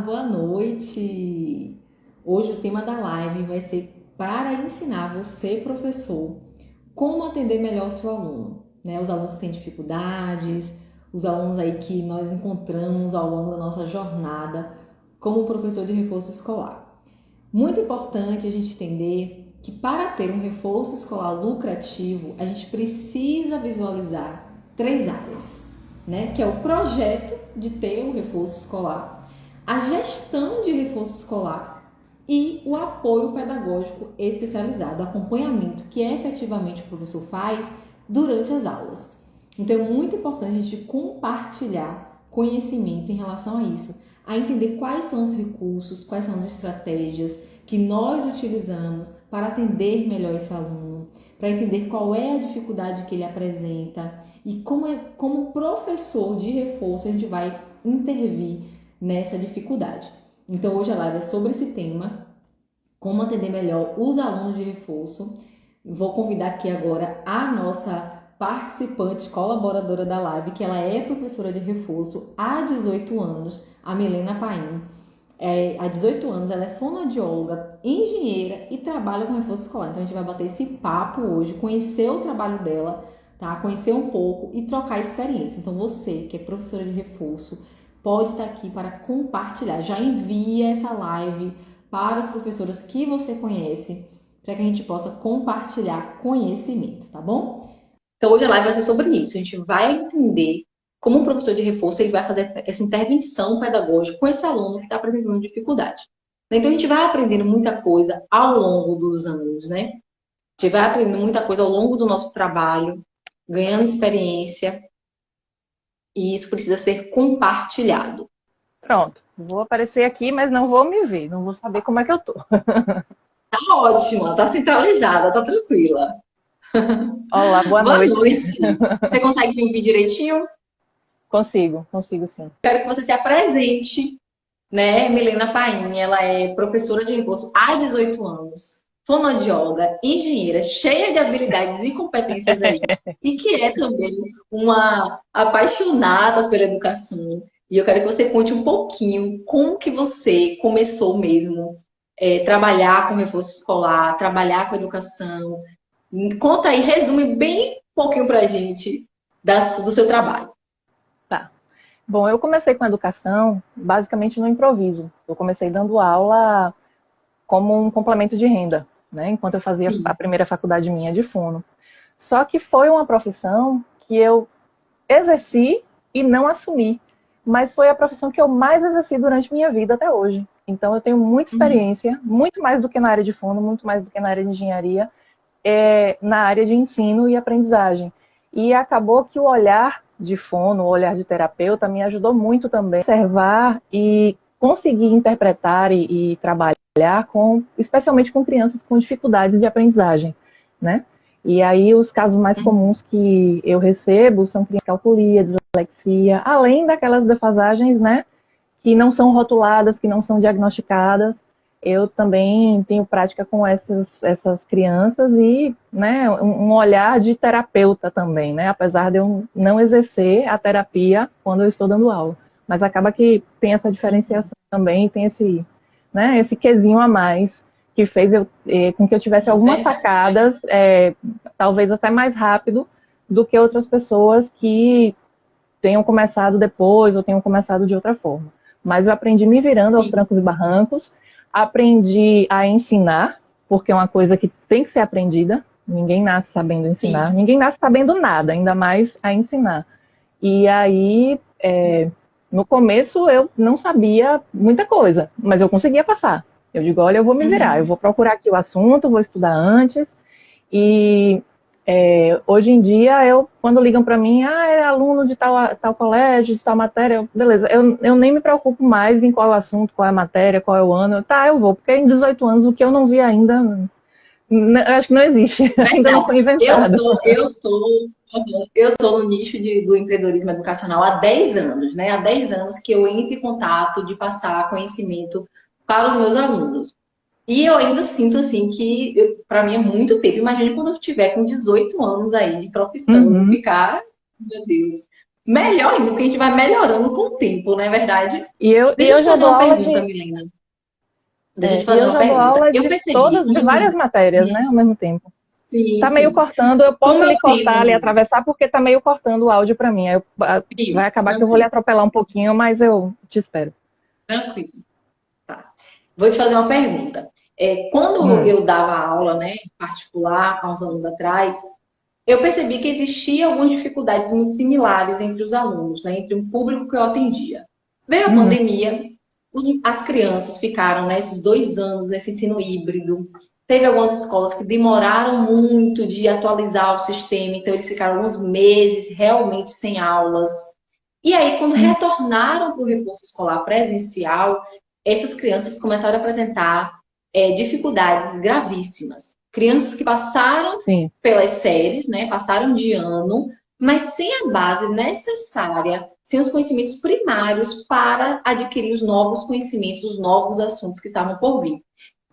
Boa noite! Hoje o tema da live vai ser para ensinar você, professor, como atender melhor o seu aluno, né? Os alunos que têm dificuldades, os alunos aí que nós encontramos ao longo da nossa jornada como professor de reforço escolar. Muito importante a gente entender que para ter um reforço escolar lucrativo, a gente precisa visualizar três áreas, né? Que é o projeto de ter um reforço escolar, a gestão de reforço escolar e o apoio pedagógico especializado, o acompanhamento que efetivamente o professor faz durante as aulas. Então é muito importante a gente compartilhar conhecimento em relação a isso, a entender quais são os recursos, quais são as estratégias que nós utilizamos para atender melhor esse aluno, para entender qual é a dificuldade que ele apresenta e como professor de reforço a gente vai intervir nessa dificuldade. Então hoje a live é sobre esse tema, como atender melhor os alunos de reforço. Vou convidar aqui agora a nossa participante colaboradora da live, que ela é professora de reforço há 18 anos, a Milena Paim. Há 18 anos ela é fonoaudióloga, engenheira e trabalha com reforço escolar. Então a gente vai bater esse papo hoje, conhecer o trabalho dela, tá? Conhecer um pouco e trocar experiência. Então você que é professora de reforço pode estar aqui para compartilhar. Já envia essa live para as professoras que você conhece, para que a gente possa compartilhar conhecimento, tá bom? Então hoje a live vai ser sobre isso. A gente vai entender como um professor de reforço ele vai fazer essa intervenção pedagógica com esse aluno que está apresentando dificuldade. Então a gente vai aprendendo muita coisa ao longo dos anos, né? A gente vai aprendendo muita coisa ao longo do nosso trabalho, ganhando experiência, e isso precisa ser compartilhado. Pronto, vou aparecer aqui, mas não vou me ver, não vou saber como é que eu tô. Tá ótima, tá centralizada, tá tranquila. Olá, boa Boa noite. noite. Você consegue me ouvir direitinho? Consigo sim. Quero que você se apresente, né? Milena Paim, ela é professora de reforço há 18 anos, fonoaudióloga, engenheira, cheia de habilidades e competências aí, e que é também uma apaixonada pela educação. E eu quero que você conte um pouquinho como que você começou mesmo trabalhar com reforço escolar, trabalhar com educação. Conta aí, resume bem um pouquinho pra gente do seu trabalho. Tá. Bom, eu comecei com educação basicamente no improviso. Eu comecei dando aula como um complemento de renda, né? Enquanto eu fazia a Sim. primeira faculdade minha de fono. Só que foi uma profissão que eu exerci e não assumi. Mas foi a profissão que eu mais exerci durante minha vida até hoje. Então eu tenho muita Uhum. experiência, muito mais do que na área de fono, muito mais do que na área de engenharia, na área de ensino e aprendizagem. E acabou que o olhar de fono, o olhar de terapeuta, me ajudou muito também a observar e conseguir interpretar e trabalhar especialmente com crianças com dificuldades de aprendizagem, né? E aí os casos mais comuns que eu recebo são crianças com calculia, dislexia, além daquelas defasagens, né, que não são rotuladas, que não são diagnosticadas. Eu também tenho prática com essas crianças e, né, um olhar de terapeuta também, né, apesar de eu não exercer a terapia quando eu estou dando aula. Mas acaba que tem essa diferenciação também, tem esse, né, esse quesinho a mais que fez com que eu tivesse algumas Verdade. sacadas, talvez até mais rápido do que outras pessoas que tenham começado depois ou tenham começado de outra forma. Mas eu aprendi me virando aos Sim. trancos e barrancos, aprendi a ensinar, porque é uma coisa que tem que ser aprendida, ninguém nasce sabendo ensinar, Sim. ninguém nasce sabendo nada, ainda mais a ensinar. E aí, no começo eu não sabia muita coisa, mas eu conseguia passar. Eu digo, olha, eu vou me virar, eu Uhum. vou procurar aqui o assunto, vou estudar antes, e hoje em dia, quando ligam para mim, é aluno de tal colégio, de tal matéria, beleza, eu nem me preocupo mais em qual é o assunto, qual é a matéria, qual é o ano, tá, eu vou, porque em 18 anos o que eu não vi ainda, eu acho que não existe, ainda não Verdade. foi inventado. Eu tô no nicho do empreendedorismo educacional há 10 anos, né? Há 10 anos que eu entro em contato de passar conhecimento para os meus alunos. E eu ainda sinto assim que para mim é muito tempo. Imagine quando eu estiver com 18 anos aí de profissão, eu vou Uhum. ficar, meu Deus. Melhor ainda, porque a gente vai melhorando com o tempo, não é verdade? E Deixa eu eu te já fazer dou uma aula pergunta, de, Milena. Deixa eu te e fazer eu uma já dou pergunta. aula Eu de percebi todas, com de o várias tempo. matérias, né, ao mesmo tempo. Tá Sim, meio sim. cortando, eu posso Como eu lhe cortar, lhe tenho. atravessar, porque tá meio cortando o áudio para mim. Vai acabar que eu vou lhe Tranquilo, atropelar um pouquinho, mas eu te espero. tranquilo. Tá. Vou te fazer uma pergunta. Quando Hum, eu dava aula, né, particular, há uns anos atrás, eu percebi que existia algumas dificuldades muito similares entre os alunos, né, entre o público que eu atendia. Veio a uhum, pandemia, as crianças ficaram, né, esses 2 anos nesse ensino híbrido. Teve algumas escolas que demoraram muito de atualizar o sistema, então eles ficaram alguns meses realmente sem aulas. E aí, quando uhum, retornaram para o reforço escolar presencial, essas crianças começaram a apresentar dificuldades gravíssimas. Crianças que passaram sim. pelas séries, né, passaram de ano, mas sem a base necessária, sem os conhecimentos primários para adquirir os novos conhecimentos, os novos assuntos que estavam por vir.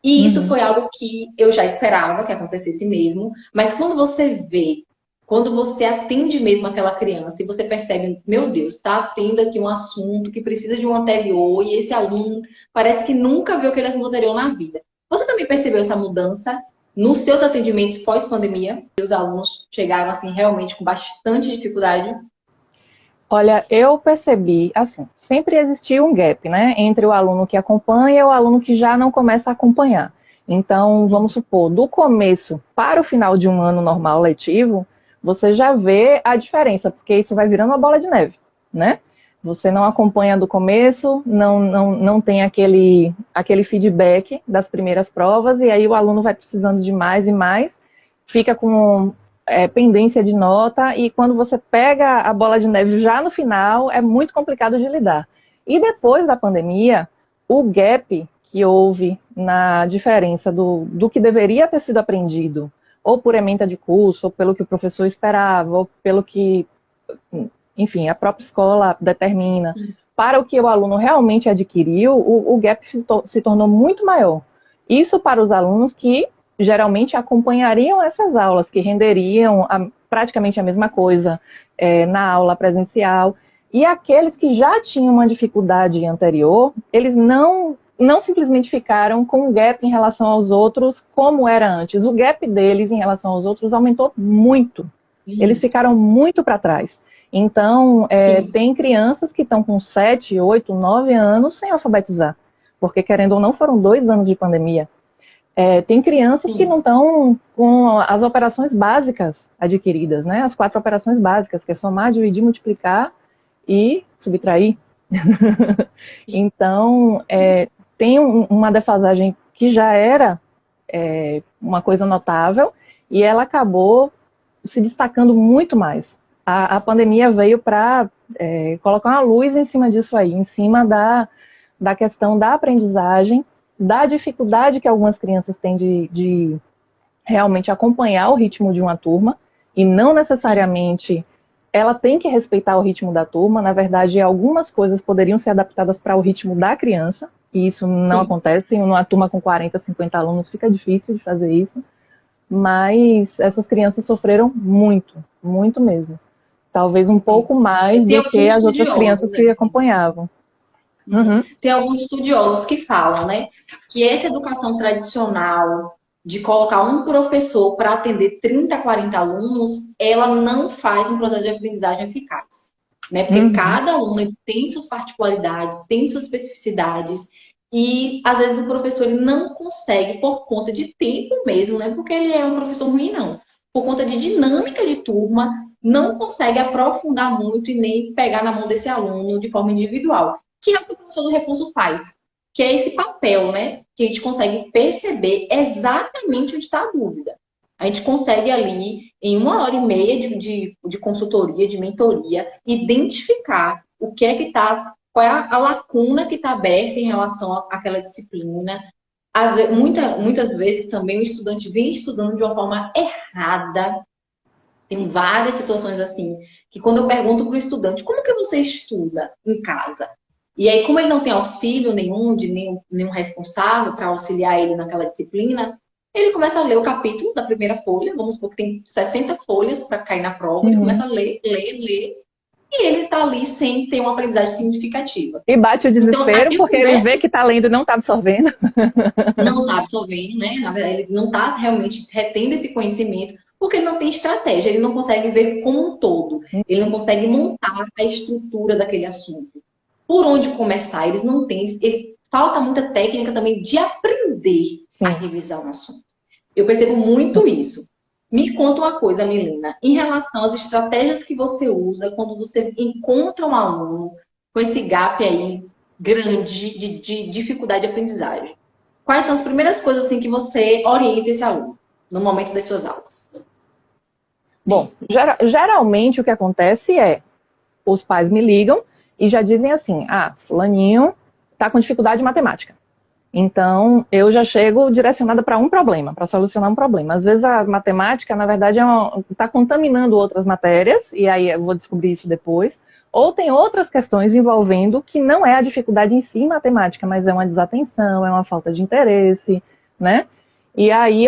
E isso Uhum. foi algo que eu já esperava que acontecesse mesmo, mas quando você vê, quando você atende mesmo aquela criança e você percebe, meu Deus, está tendo aqui um assunto que precisa de um anterior e esse aluno parece que nunca viu aquele assunto anterior na vida. Você também percebeu essa mudança nos seus atendimentos pós-pandemia? E os alunos chegaram assim realmente com bastante dificuldade? Olha, eu percebi, assim, sempre existiu um gap, né, entre o aluno que acompanha e o aluno que já não começa a acompanhar. Então, vamos supor, do começo para o final de um ano normal letivo, você já vê a diferença, porque isso vai virando uma bola de neve, né? Você não acompanha do começo, não tem aquele feedback das primeiras provas, e aí o aluno vai precisando de mais e mais, fica com pendência de nota, e quando você pega a bola de neve já no final, é muito complicado de lidar. E depois da pandemia, o gap que houve na diferença do que deveria ter sido aprendido, ou por ementa de curso, ou pelo que o professor esperava, ou pelo que, enfim, a própria escola determina, para o que o aluno realmente adquiriu, o gap se tornou muito maior. Isso para os alunos que geralmente acompanhariam essas aulas, que renderiam praticamente a mesma coisa na aula presencial. E aqueles que já tinham uma dificuldade anterior, eles não simplesmente ficaram com um gap em relação aos outros como era antes. O gap deles em relação aos outros aumentou muito. Eles Sim, ficaram muito para trás. Então, sim, tem crianças que estão com 7, 8, 9 anos sem alfabetizar, porque, querendo ou não, foram 2 anos de pandemia. Tem crianças que não sim. estão com as operações básicas adquiridas, né? As 4 operações básicas, que é somar, dividir, multiplicar e subtrair. Então, tem uma defasagem que já era uma coisa notável e ela acabou se destacando muito mais. A pandemia veio para colocar uma luz em cima disso aí, em cima da questão da aprendizagem, da dificuldade que algumas crianças têm de realmente acompanhar o ritmo de uma turma, e não Sim. necessariamente ela tem que respeitar o ritmo da turma. Na verdade, algumas coisas poderiam ser adaptadas para o ritmo da criança, e isso não Sim. acontece. Em uma turma com 40, 50 alunos fica difícil de fazer isso, mas essas crianças sofreram muito, muito mesmo. Talvez um Sim. pouco mais Tem do que alguns as outras crianças estudiosos, que acompanhavam. Uhum. tem alguns estudiosos que falam, né, que essa educação tradicional de colocar um professor para atender 30, 40 alunos, ela não faz um processo de aprendizagem eficaz, né? Porque Uhum. cada aluno ele tem suas particularidades, tem suas especificidades e às vezes o professor ele não consegue por conta de tempo mesmo, né? Porque ele é um professor ruim não, por conta de dinâmica de turma, não consegue aprofundar muito e nem pegar na mão desse aluno de forma individual que é o que o professor do reforço faz, que é esse papel, né? Que a gente consegue perceber exatamente onde está a dúvida. A gente consegue ali, em 1 hora e meia de consultoria, de mentoria, identificar o que é que está, qual é a lacuna que está aberta em relação àquela disciplina. Muitas vezes também o estudante vem estudando de uma forma errada. Tem várias situações assim, que quando eu pergunto para o estudante, como que você estuda em casa? E aí, como ele não tem auxílio nenhum, de nenhum responsável para auxiliar ele naquela disciplina, ele começa a ler o capítulo da primeira folha, vamos supor que tem 60 folhas para cair na prova, ele começa Uhum. a ler, ler, ler. e ele está ali sem ter uma aprendizagem significativa. E bate o Então, desespero porque ele começo vê que está lendo e não está absorvendo. não está absorvendo, né? Na verdade, ele não está realmente retendo esse conhecimento, porque ele não tem estratégia, ele não consegue ver como um todo, ele não consegue montar a estrutura daquele assunto. Por onde começar? Eles não têm, falta muita técnica também de aprender a Sim. revisar um assunto. Eu percebo muito isso. Me conta uma coisa, Milena, em relação às estratégias que você usa quando você encontra um aluno com esse gap aí grande de dificuldade de aprendizagem. Quais são as primeiras coisas assim que você orienta esse aluno no momento das suas aulas? Bom, geralmente o que acontece é, os pais me ligam e já dizem assim, fulaninho está com dificuldade de matemática. Então, eu já chego direcionada para um problema, para solucionar um problema. Às vezes a matemática, na verdade, está contaminando outras matérias, e aí eu vou descobrir isso depois. Ou tem outras questões envolvendo que não é a dificuldade em si em matemática, mas é uma desatenção, é uma falta de interesse, né? E aí,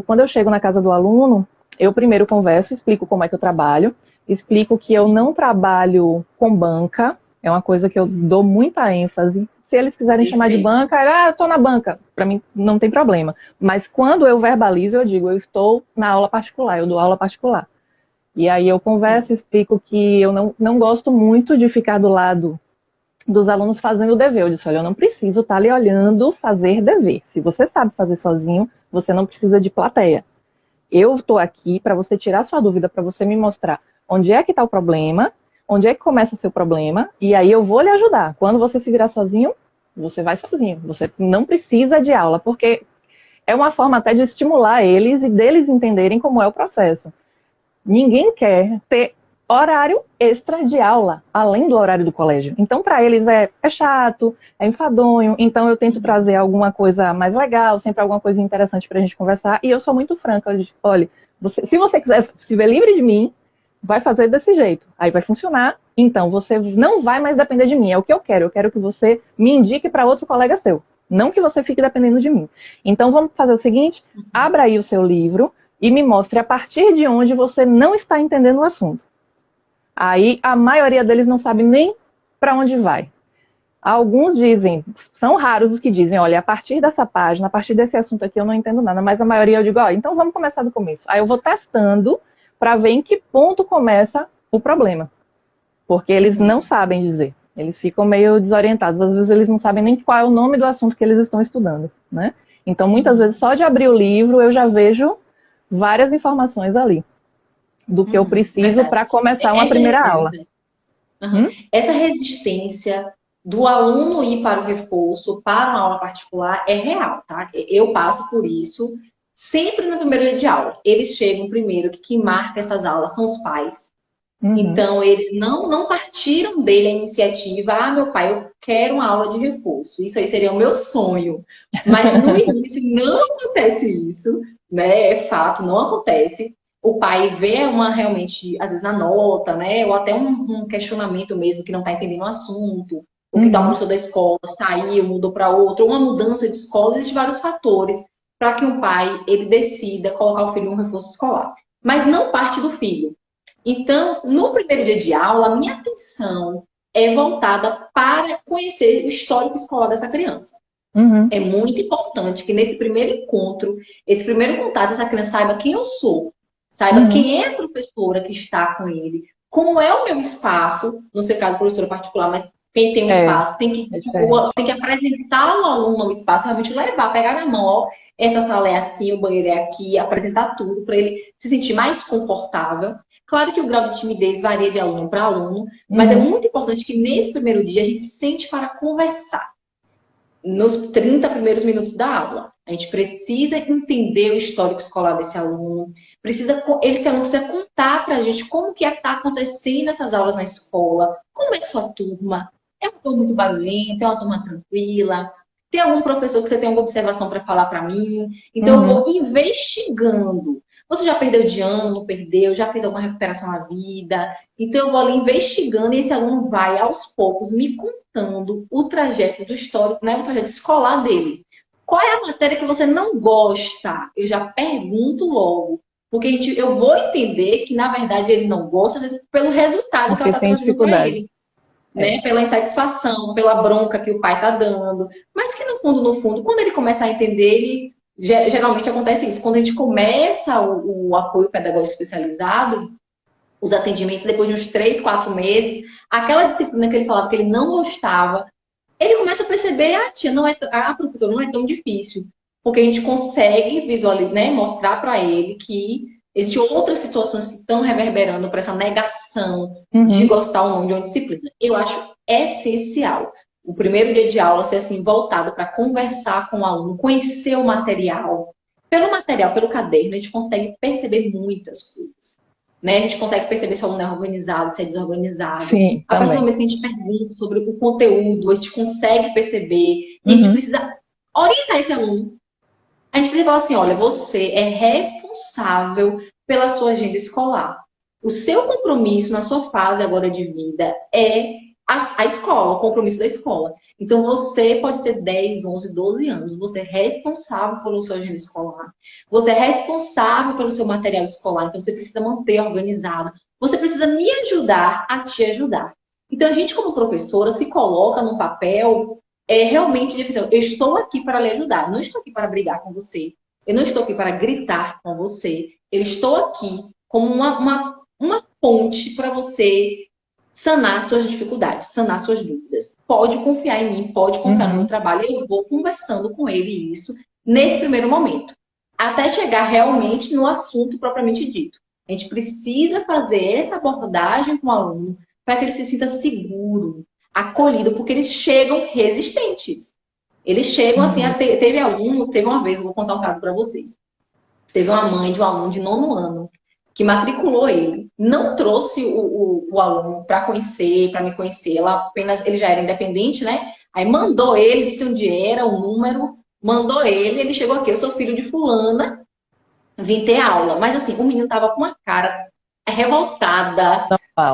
quando eu chego na casa do aluno, eu primeiro converso, explico como é que eu trabalho, explico que eu não trabalho com banca, é uma coisa que eu dou muita ênfase. Se eles quiserem chamar de banca, eu estou na banca, para mim não tem problema. Mas quando eu verbalizo, eu digo, eu estou na aula particular, eu dou aula particular. E aí eu converso, explico que eu não gosto muito de ficar do lado dos alunos fazendo o dever. Eu disse, olha, eu não preciso estar ali olhando fazer dever. Se você sabe fazer sozinho, você não precisa de plateia. Eu estou aqui para você tirar sua dúvida, para você me mostrar onde é que está o problema, onde é que começa seu problema, e aí eu vou lhe ajudar. Quando você se virar sozinho, você vai sozinho. Você não precisa de aula, porque é uma forma até de estimular eles e deles entenderem como é o processo. Ninguém quer ter horário extra de aula, além do horário do colégio. Então, para eles é chato, é enfadonho. Então, eu tento trazer alguma coisa mais legal, sempre alguma coisa interessante para a gente conversar. E eu sou muito franca. Eu digo, olha, se você quiser se ver livre de mim, vai fazer desse jeito. Aí vai funcionar. Então, você não vai mais depender de mim. É o que eu quero. Eu quero que você me indique para outro colega seu. Não que você fique dependendo de mim. Então, vamos fazer o seguinte. Abra aí o seu livro e me mostre a partir de onde você não está entendendo o assunto. Aí a maioria deles não sabe nem para onde vai. Alguns dizem, são raros os que dizem, olha, a partir dessa página, a partir desse assunto aqui eu não entendo nada, mas a maioria eu digo, então vamos começar do começo. Aí eu vou testando para ver em que ponto começa o problema. Porque eles não sabem dizer. Eles ficam meio desorientados. Às vezes eles não sabem nem qual é o nome do assunto que eles estão estudando, né? Então, muitas vezes, só de abrir o livro, eu já vejo várias informações ali do que eu preciso para começar uma primeira aula. Essa resistência do aluno ir para o reforço, para uma aula particular, é real, tá? Eu passo por isso sempre no primeiro dia de aula. Eles chegam primeiro, que quem marca essas aulas são os pais. Então, eles não partiram dele a iniciativa, meu pai, eu quero uma aula de reforço. Isso aí seria o meu sonho. Mas no início não acontece isso, né? É fato, não acontece. O pai vê realmente, às vezes na nota, né? Ou até um questionamento mesmo, que não está entendendo o assunto, ou que está um professor da escola, saiu, mudou para outro, ou uma mudança de escola, existem vários fatores para que um pai ele decida colocar o filho em um reforço escolar. Mas não parte do filho. Então, no primeiro dia de aula, a minha atenção é voltada para conhecer o histórico escolar dessa criança. É muito importante que nesse primeiro encontro, esse primeiro contato, essa criança saiba quem eu sou, saiba quem é a professora que está com ele, como é o meu espaço, no seu caso, professora particular, mas quem tem um espaço tem que apresentar o aluno ao espaço, realmente levar, pegar na mão, ó, essa sala é assim, o banheiro é aqui, apresentar tudo para ele se sentir mais confortável. Claro que o grau de timidez varia de aluno para aluno, mas é muito importante que nesse primeiro dia a gente se sente para conversar. Nos 30 primeiros minutos da aula. A gente precisa entender o histórico escolar desse aluno. Esse aluno precisa contar para a gente como que está acontecendo essas aulas na escola, como é sua turma. É uma turma muito barulhenta, é uma turma tranquila? Tem algum professor que você tem alguma observação para falar para mim? Então, eu vou investigando. Você já perdeu de ano, não perdeu? Já fez alguma recuperação na vida? Então, eu vou ali investigando e esse aluno vai, aos poucos, me contando o trajeto do histórico, né? O trajeto escolar dele. Qual é a matéria que você não gosta? Eu já pergunto logo. Porque eu vou entender que, na verdade, ele não gosta, às vezes, pelo resultado que ela Porque está tem trazendo para dificuldade. ele, né? Pela insatisfação, pela bronca que o pai está dando. Mas que, no fundo, quando ele começa a entender, geralmente acontece isso. Quando a gente começa o apoio pedagógico especializado, os atendimentos, depois de uns 3, 4 meses, aquela disciplina que ele falava que ele não gostava, ele começa a perceber, tia, professora, não é tão difícil. Porque a gente consegue visualizar, né, mostrar para ele que existem outras situações que estão reverberando para essa negação de gostar ou não de uma disciplina. Eu acho essencial o primeiro dia de aula ser assim, voltado para conversar com o aluno, conhecer o material. Pelo material, pelo caderno, a gente consegue perceber muitas coisas. Né? A gente consegue perceber se o aluno é organizado, se é desorganizado. Sim, A partir do também. momento que a gente pergunta sobre o conteúdo, a gente consegue perceber e a gente precisa orientar esse aluno. A gente precisa falar assim, olha, você é responsável pela sua agenda escolar. O seu compromisso na sua fase agora de vida é a escola, o compromisso da escola. Então, você pode ter 10, 11, 12 anos. Você é responsável pela sua agenda escolar. Você é responsável pelo seu material escolar. Então, você precisa manter organizado. Você precisa me ajudar a te ajudar. Então, a gente, como professora, se coloca num papel realmente de assim, eu estou aqui para lhe ajudar. Eu não estou aqui para brigar com você. Eu não estou aqui para gritar com você. Eu estou aqui como uma ponte para você sanar suas dificuldades, sanar suas dúvidas. Pode confiar em mim, pode confiar no meu trabalho. Eu vou conversando com ele isso nesse primeiro momento, até chegar realmente no assunto propriamente dito. A gente precisa fazer essa abordagem com o aluno para que ele se sinta seguro, acolhido, porque eles chegam resistentes. Eles chegam assim, teve aluno, teve uma vez, vou contar um caso para vocês. Teve uma mãe de um aluno de 9º ano que matriculou ele, não trouxe o aluno para conhecer, para me conhecer, ele já era independente, né? Aí mandou ele, disse onde era, o número, mandou ele chegou aqui, eu sou filho de fulana, vim ter aula. Mas assim, o menino tava com uma cara revoltada,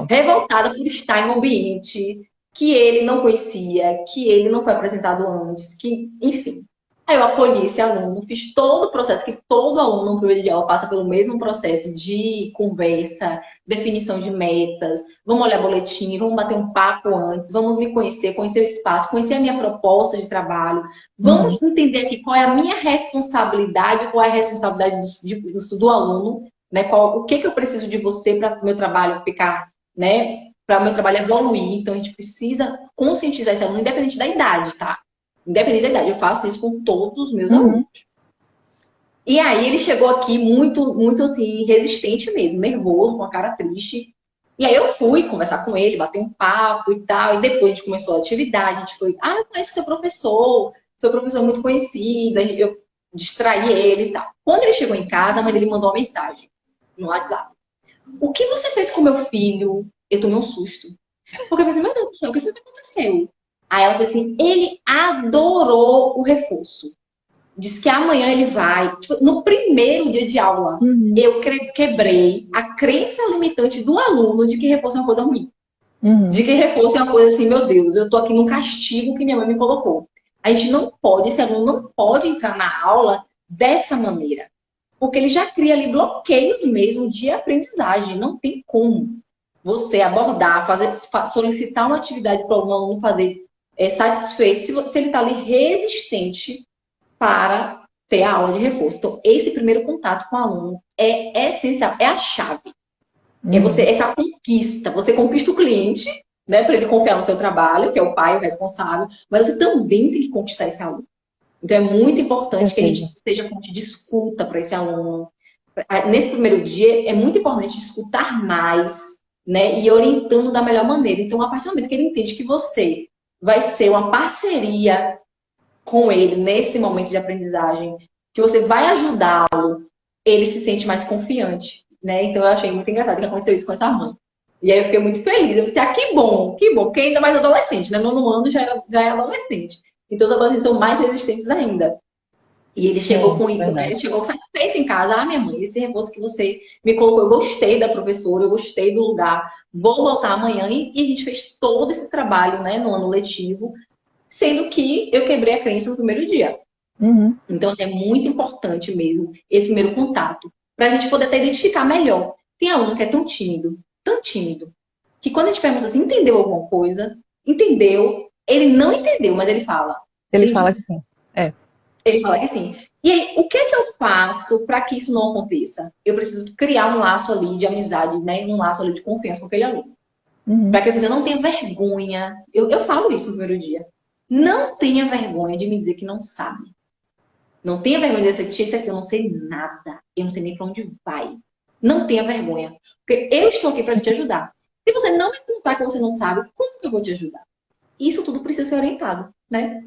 revoltada por estar em um ambiente que ele não conhecia, que ele não foi apresentado antes, que, enfim. Aí eu acolhi esse aluno, fiz todo o processo, que todo aluno no primeiro dia aula passa pelo mesmo processo de conversa, definição de metas, vamos olhar boletim, vamos bater um papo antes, vamos me conhecer, conhecer o espaço, conhecer a minha proposta de trabalho, vamos entender aqui qual é a minha responsabilidade, qual é a responsabilidade do aluno, né? O que eu preciso de você para o meu trabalho ficar, né? Para o meu trabalho evoluir. Então, a gente precisa conscientizar esse aluno, independente da idade, tá? Independente da idade. Eu faço isso com todos os meus alunos. E aí, ele chegou aqui muito, muito assim, resistente mesmo, nervoso, com a cara triste. E aí, eu fui conversar com ele, bater um papo e tal. E depois, a gente começou a atividade. A gente foi, eu conheço seu professor é muito conhecido. Eu distraí ele e tal. Quando ele chegou em casa, a mãe dele mandou uma mensagem no WhatsApp. O que você fez com meu filho? Eu tomei um susto. Porque eu pensei, meu Deus do céu, o que foi que aconteceu? Aí ela falou assim, ele adorou o reforço. Disse que amanhã ele vai. Tipo, no primeiro dia de aula, eu quebrei a crença limitante do aluno de que reforço é uma coisa ruim. De que reforço é uma coisa assim, meu Deus, eu tô aqui num castigo que minha mãe me colocou. A gente não pode, esse aluno não pode entrar na aula dessa maneira. Porque ele já cria ali bloqueios mesmo de aprendizagem. Não tem como você abordar, solicitar uma atividade para o aluno fazer satisfeito se ele está ali resistente para ter a aula de reforço. Então, esse primeiro contato com o aluno é essencial, é a chave. É essa conquista. Você conquista o cliente, né, para ele confiar no seu trabalho, que é o pai, o responsável, mas você também tem que conquistar esse aluno. Então, é muito importante que a gente seja fonte de escuta para esse aluno. Nesse primeiro dia, é muito importante escutar mais, né? E orientando da melhor maneira. Então, a partir do momento que ele entende que você vai ser uma parceria com ele nesse momento de aprendizagem, que você vai ajudá-lo, ele se sente mais confiante, né? Então, eu achei muito engraçado que aconteceu isso com essa mãe. E aí eu fiquei muito feliz. Eu pensei, que bom, porque ainda mais adolescente, né? No 9º ano já é adolescente. Então, os adolescentes são mais resistentes ainda. E ele chegou com isso, né? Ele chegou satisfeito em casa. Minha mãe, esse reforço que você me colocou, eu gostei da professora, eu gostei do lugar, vou voltar amanhã. E a gente fez todo esse trabalho, né, no ano letivo, sendo que eu quebrei a crença no primeiro dia. Então, é muito importante mesmo esse primeiro contato. para a gente poder até identificar melhor. Tem aluno que é tão tímido, que quando a gente pergunta assim, entendeu alguma coisa? Entendeu? Ele não entendeu, mas ele fala, Ele fala entendi. que sim. É. Ele fala que sim. E aí, o que é que eu faço para que isso não aconteça? Eu preciso criar um laço ali de amizade, né? Um laço ali de confiança com aquele aluno. Uhum. Para que eu não tenha vergonha. Eu falo isso no primeiro dia. Não tenha vergonha de me dizer que não sabe. Não tenha vergonha de dizer, tia, isso aqui eu não sei nada. Eu não sei nem para onde vai. Não tenha vergonha. Porque eu estou aqui para te ajudar. Se você não me contar que você não sabe, como que eu vou te ajudar? Isso tudo precisa ser orientado, né?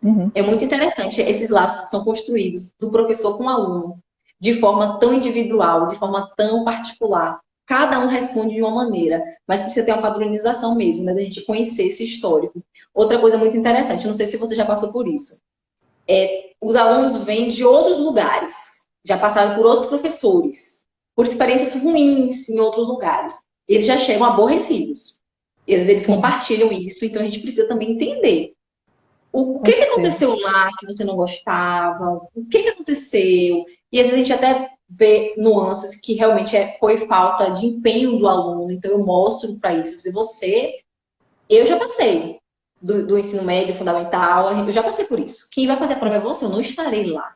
Uhum. É muito interessante esses laços que são construídos do professor com o aluno, de forma tão individual, de forma tão particular. Cada um responde de uma maneira, mas precisa ter uma padronização mesmo, né? Da gente conhecer esse histórico. Outra coisa muito interessante, não sei se você já passou por isso. Os alunos vêm de outros lugares, já passaram por outros professores, por experiências ruins em outros lugares. Eles já chegam aborrecidos. Eles Sim, compartilham isso, então a gente precisa também entender o com que que certeza. aconteceu lá que você não gostava, o que que aconteceu. E às vezes a gente até vê nuances que realmente foi falta de empenho do aluno, então eu mostro para isso. Se você, eu já passei do ensino médio, fundamental, eu já passei por isso. Quem vai fazer a prova é você, eu não estarei lá.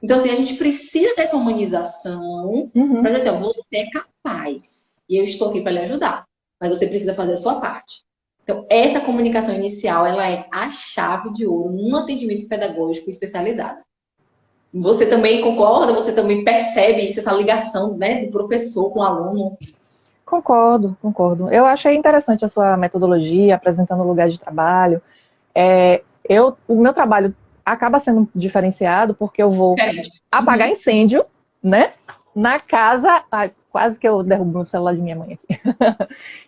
Então, assim, a gente precisa dessa humanização para Uhum. dizer assim, ó, você é capaz e eu estou aqui para lhe ajudar, mas você precisa fazer a sua parte. Então, essa comunicação inicial, ela é a chave de ouro num atendimento pedagógico especializado. Você também concorda? Você também percebe isso, essa ligação, né, do professor com o aluno? Concordo, concordo. Eu achei interessante a sua metodologia, apresentando o lugar de trabalho. O meu trabalho acaba sendo diferenciado porque eu vou Diferente. apagar Uhum. incêndio, né? Na casa. Ai, quase que eu derrubo o celular de minha mãe aqui.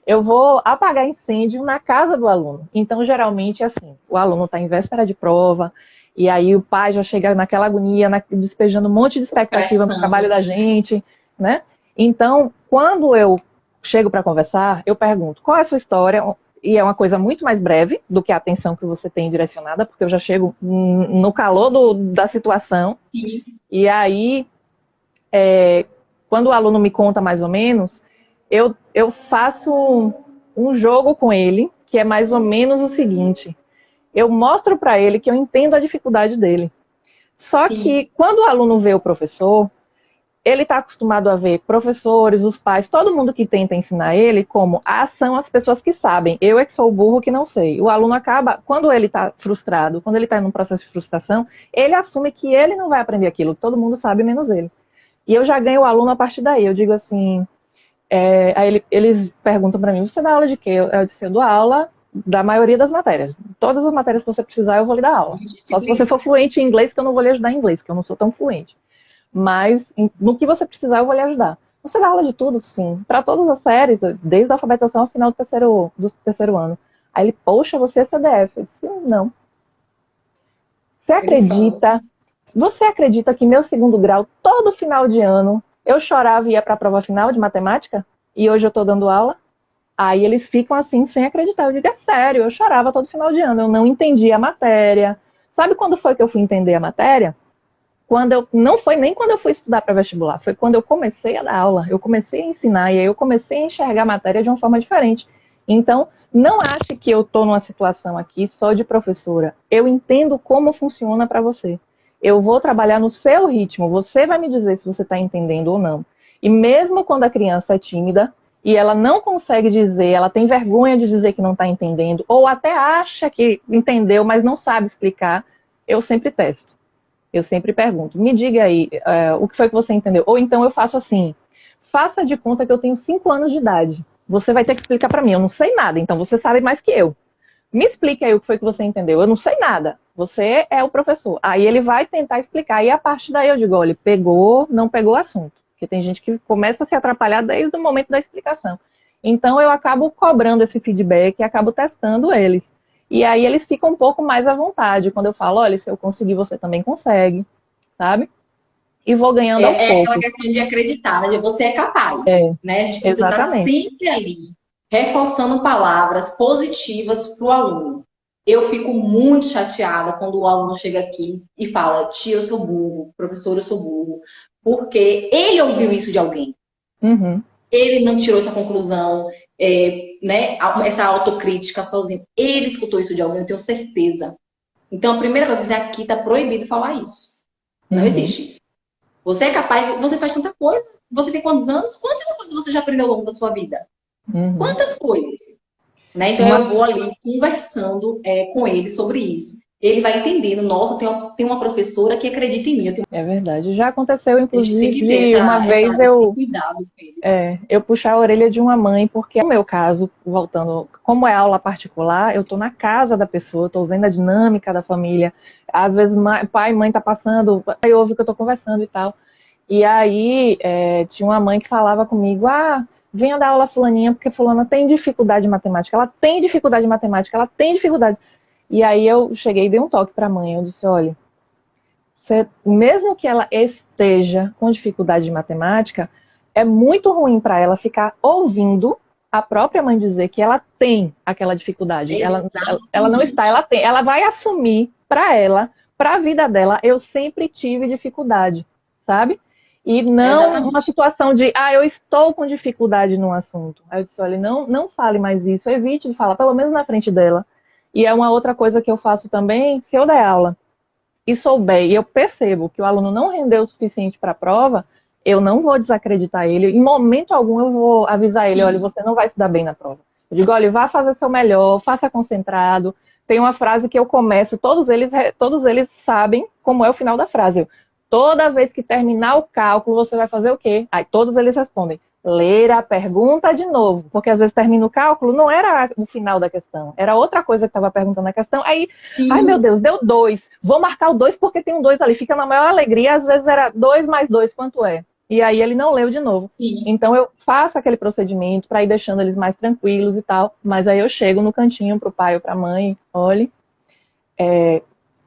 Eu vou apagar incêndio na casa do aluno. Então, geralmente, é assim: o aluno está em véspera de prova, e aí o pai já chega naquela agonia, despejando um monte de expectativa no Pressão. trabalho da gente, né? Então, quando eu chego para conversar, eu pergunto: qual é a sua história? E é uma coisa muito mais breve do que a atenção que você tem direcionada, porque eu já chego no calor da situação, Sim. e aí, quando o aluno me conta mais ou menos, eu faço um jogo com ele, que é mais ou menos o seguinte: eu mostro para ele que eu entendo a dificuldade dele. Só Sim. que quando o aluno vê o professor, ele está acostumado a ver professores, os pais, todo mundo que tenta ensinar ele como são as pessoas que sabem. Eu é que sou o burro que não sei. O aluno acaba, quando ele está frustrado, quando ele está num processo de frustração, ele assume que ele não vai aprender aquilo, todo mundo sabe menos ele. E eu já ganho o aluno a partir daí. Eu digo assim, aí eles perguntam para mim: você dá aula de quê? Eu disse: eu dou aula da maioria das matérias. Todas as matérias que você precisar, eu vou lhe dar aula. Só se você for fluente em inglês, que eu não vou lhe ajudar em inglês, que eu não sou tão fluente. Mas no que você precisar, eu vou lhe ajudar. Você dá aula de tudo? Sim. Para todas as séries, desde a alfabetização ao final do terceiro ano. Aí ele: poxa, você é CDF. Eu disse: não. Você Ele falou. acredita? Você acredita que meu segundo grau, todo final de ano, eu chorava e ia para a prova final de matemática? E hoje eu estou dando aula? Aí eles ficam assim, sem acreditar. Eu digo: é sério, eu chorava todo final de ano, eu não entendia a matéria. Sabe quando foi que eu fui entender a matéria? Não foi nem quando eu fui estudar para vestibular, foi quando eu comecei a dar aula, eu comecei a ensinar, e aí eu comecei a enxergar a matéria de uma forma diferente. Então, não ache que eu estou numa situação aqui só de professora. Eu entendo como funciona para você. Eu vou trabalhar no seu ritmo, você vai me dizer se você está entendendo ou não. E mesmo quando a criança é tímida e ela não consegue dizer, ela tem vergonha de dizer que não está entendendo, ou até acha que entendeu, mas não sabe explicar, eu sempre testo. Eu sempre pergunto: me diga aí, o que foi que você entendeu? Ou então eu faço assim: faça de conta que eu tenho 5 anos de idade. Você vai ter que explicar para mim, eu não sei nada, então você sabe mais que eu. Me explique aí o que foi que você entendeu. Eu não sei nada. Você é o professor. Aí ele vai tentar explicar. E a partir daí eu digo: olha, pegou, não pegou o assunto. Porque tem gente que começa a se atrapalhar desde o momento da explicação. Então eu acabo cobrando esse feedback e acabo testando eles. E aí eles ficam um pouco mais à vontade. Quando eu falo: olha, se eu conseguir, você também consegue, sabe? E vou ganhando aos É aquela poucos. questão de acreditar, né? Você é É, capaz, né? A gente precisa estar exatamente. sempre ali, reforçando palavras positivas para o aluno. Eu fico muito chateada quando o aluno chega aqui e fala: tia, eu sou burro, professor, eu sou burro. porque ele ouviu isso de alguém. Uhum. Ele não tirou essa conclusão, né, essa autocrítica sozinho. Ele escutou isso de alguém, eu tenho certeza. Então, a primeira coisa é aqui está proibido falar isso. Não Uhum. existe isso. Você é capaz, você faz tanta coisa. Você tem quantos anos? Quantas coisas você já aprendeu ao longo da sua vida? Uhum. Quantas coisas? Né? Então, Uma eu vou ali conversando com ele sobre isso. Ele vai entendendo, nossa, tem uma professora que acredita em mim. É verdade. Já aconteceu, A gente tem inclusive, que ter de uma vez esse cuidado com ele. eu puxar a orelha de uma mãe, porque no meu caso, voltando, como é aula particular, eu estou na casa da pessoa, estou vendo a dinâmica da família. Às vezes, pai e mãe tá passando, aí ouve que eu estou conversando e tal. E aí, tinha uma mãe que falava comigo, venha dar aula fulaninha, porque fulana tem dificuldade em matemática, ela tem dificuldade em matemática, ela tem dificuldade. E aí eu cheguei e dei um toque para a mãe, eu disse, olha, mesmo que ela esteja com dificuldade de matemática, é muito ruim para ela ficar ouvindo a própria mãe dizer que ela tem aquela dificuldade. Ela não está, ela tem. Ela vai assumir para ela, para a vida dela, eu sempre tive dificuldade, sabe? E não uma Exatamente. situação de, eu estou com dificuldade no assunto. Aí eu disse, olha, não fale mais isso, evite de falar, pelo menos na frente dela. E é uma outra coisa que eu faço também, se eu der aula e souber, e eu percebo que o aluno não rendeu o suficiente para a prova, eu não vou desacreditar ele. Em momento algum eu vou avisar ele, olha, você não vai se dar bem na prova. Eu digo, olha, vá fazer seu melhor, faça concentrado. Tem uma frase que eu começo, todos eles sabem como é o final da frase. Toda vez que terminar o cálculo, você vai fazer o quê? Aí todos eles respondem, ler a pergunta de novo, porque às vezes termina o cálculo, não era o final da questão, era outra coisa que estava perguntando a questão, aí, ai meu Deus, deu 2, vou marcar o 2 porque tem um 2 ali, fica na maior alegria, às vezes era 2 mais 2, quanto é? E aí ele não leu de novo. Sim. Então eu faço aquele procedimento para ir deixando eles mais tranquilos e tal, mas aí eu chego no cantinho pro pai ou pra mãe, olhe,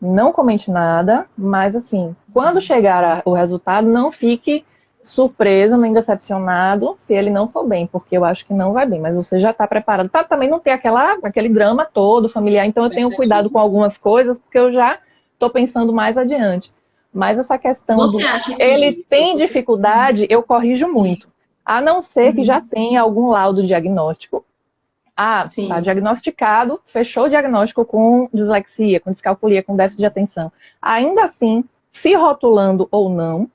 não comente nada, mas assim, quando chegar o resultado, não fique surpreso nem decepcionado se ele não for bem, porque eu acho que não vai bem, mas você já está preparado para também não ter aquele drama todo familiar, então eu tenho cuidado com algumas coisas, porque eu já estou pensando mais adiante. Mas essa questão do Você acha ele que tem dificuldade, eu corrijo muito, a não ser que já tenha algum laudo diagnóstico. Tá sim. diagnosticado, fechou o diagnóstico com dislexia, com descalculia, com déficit de atenção. Ainda assim, se rotulando ou não,